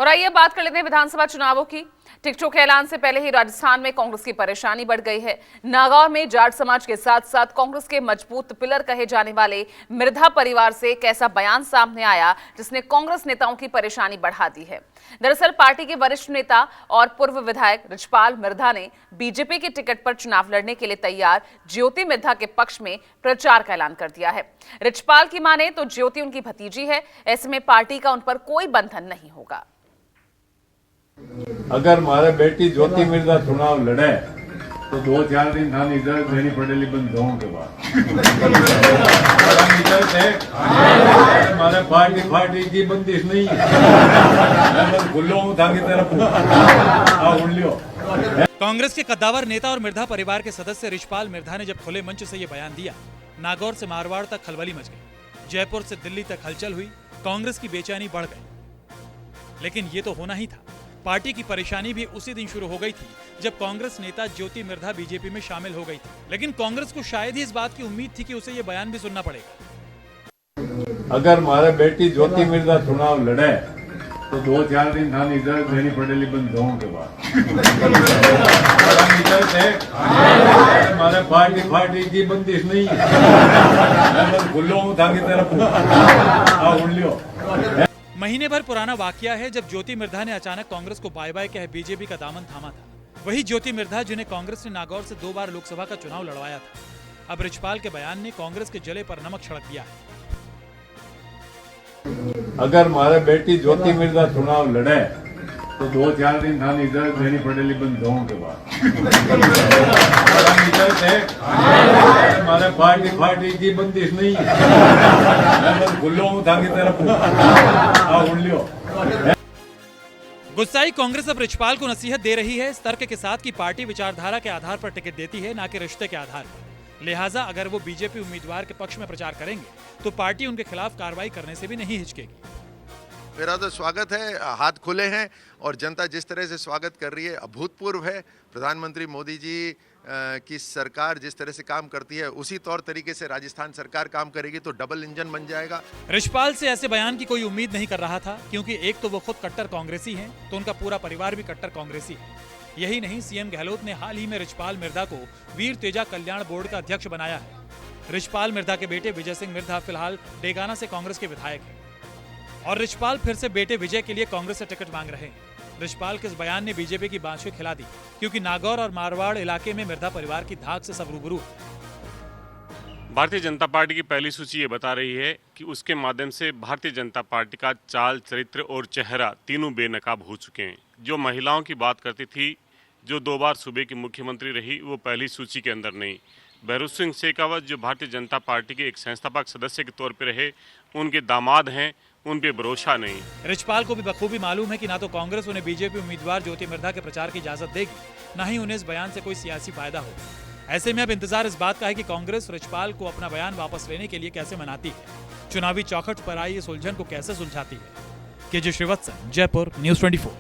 और आइए बात कर लेते हैं विधानसभा चुनावों की। टिकटों के ऐलान से पहले ही राजस्थान में कांग्रेस की परेशानी बढ़ गई है। नागौर में जाट समाज के साथ साथ कांग्रेस के मजबूत पिलर कहे जाने वाले मिर्धा परिवार से एक ऐसा बयान सामने आया जिसने कांग्रेस नेताओं की परेशानी बढ़ा दी है। दरअसल पार्टी के वरिष्ठ नेता और पूर्व विधायक रिचपाल मिर्धा ने बीजेपी के टिकट पर चुनाव लड़ने के लिए तैयार ज्योति मिर्धा के पक्ष में प्रचार का ऐलान कर दिया है। रिचपाल की माने तो ज्योति उनकी भतीजी है, ऐसे में पार्टी का उन पर कोई बंधन नहीं होगा। अगर हमारे बेटी ज्योति मिर्धा चुनाव लड़े तो 2-4 दिन थानी इजाजत देनी पड़ेगी बंदों के बाद। इजाजत है हमारे पार्टी की बंदिश नहीं है। खुल्लो थानी तरफ कांग्रेस के कद्दावर नेता और मिर्धा परिवार के सदस्य रिचपाल मिर्धा ने जब खुले मंच से ये बयान दिया, नागौर से मारवाड़ तक खलबली मच गई, जयपुर से दिल्ली तक हलचल हुई, कांग्रेस की बेचैनी बढ़ गई। लेकिन ये तो होना ही था। पार्टी की परेशानी भी उसी दिन शुरू हो गई थी जब कांग्रेस नेता ज्योति मिर्धा बीजेपी में शामिल हो गई थी। लेकिन कांग्रेस को शायद ही इस बात की उम्मीद थी कि उसे ये बयान भी सुनना पड़ेगा। अगर हमारे बेटी ज्योति मिर्धा चुनाव लड़े तो 2-4 दिन थानी इजाजत देनी पड़ेगी बंदों के बाद। इजाजत है हमारे पार्टी की बंदिश नहीं है। खुल्लो थानी तरफ महीने भर पुराना वाकया है जब ज्योति मिर्धा ने अचानक कांग्रेस को बाय बाय कह बीजेपी का दामन थामा था। वही ज्योति मिर्धा जिन्हें कांग्रेस ने नागौर से 2 बार लोकसभा का चुनाव लड़वाया था। अब रिचपाल के बयान ने कांग्रेस के जले पर नमक छिड़क दिया है। अगर हमारे बेटी ज्योति मिर्धा चुनाव लड़े तो 2-4 दिन थानी इजाजत देनी पड़ेगी बंदों के बाद। इजाजत है हमारे पार्टी की बंदिश नहीं है। खुल्लो थानी तरफ गुस्साई कांग्रेस अब रिचपाल को नसीहत दे रही है इस तर्क के साथ कि पार्टी विचारधारा के आधार पर टिकट देती है, ना कि रिश्ते के आधार पर। लिहाजा अगर वो बीजेपी उम्मीदवार के पक्ष में प्रचार करेंगे तो पार्टी उनके खिलाफ कार्रवाई करने से भी नहीं हिचकेगी। मेरा तो स्वागत है, हाथ खुले हैं और जनता जिस तरह से स्वागत कर रही है अभूतपूर्व है। प्रधानमंत्री मोदी जी की सरकार जिस तरह से काम करती है उसी तौर तरीके से राजस्थान सरकार काम करेगी तो डबल इंजन बन जाएगा। रिचपाल से ऐसे बयान की कोई उम्मीद नहीं कर रहा था, क्योंकि एक तो वो खुद कट्टर कांग्रेसी हैं, तो उनका पूरा परिवार भी कट्टर कांग्रेसी है। यही नहीं, सीएम गहलोत ने हाल ही में रिचपाल मिर्धा को वीर तेजा कल्याण बोर्ड का अध्यक्ष बनाया है। रिचपाल मिर्धा के बेटे विजय सिंह मिर्धा फिलहाल डेगाना से कांग्रेस के विधायक हैं और रिचपाल फिर से बेटे विजय के लिए कांग्रेस से टिकट मांग रहे हैं। रिचपाल के इस बयान ने बीजेपी की बांछें खिला दी, क्योंकि नागौर और मारवाड़ इलाके में मिर्धा परिवार की धाक से सब रूबरू है। भारतीय जनता पार्टी की पहली सूची ये बता रही है कि उसके माध्यम से भारतीय जनता पार्टी का चाल, चरित्र और चेहरा तीनों बेनकाब हो चुके हैं। जो महिलाओं की बात करती थी, जो 2 बार सूबे की मुख्यमंत्री रही, वो पहली सूची के अंदर नहीं। भैरों सिंह शेखावत जो भारतीय जनता पार्टी के एक संस्थापक सदस्य के तौर पर रहे, उनके दामाद हैं, उन पे भरोसा नहीं। रिचपाल को भी बखूबी मालूम है कि ना तो कांग्रेस उन्हें बीजेपी उम्मीदवार ज्योति मिर्धा के प्रचार की इजाजत देगी, ना ही उन्हें इस बयान से कोई सियासी फायदा होगा। ऐसे में अब इंतजार इस बात का है कि कांग्रेस रिचपाल को अपना बयान वापस लेने के लिए कैसे मनाती है, चुनावी चौखट पर आई इस उलझन को कैसे सुलझाती है। K J Srivatsan, Jaipur, news 24।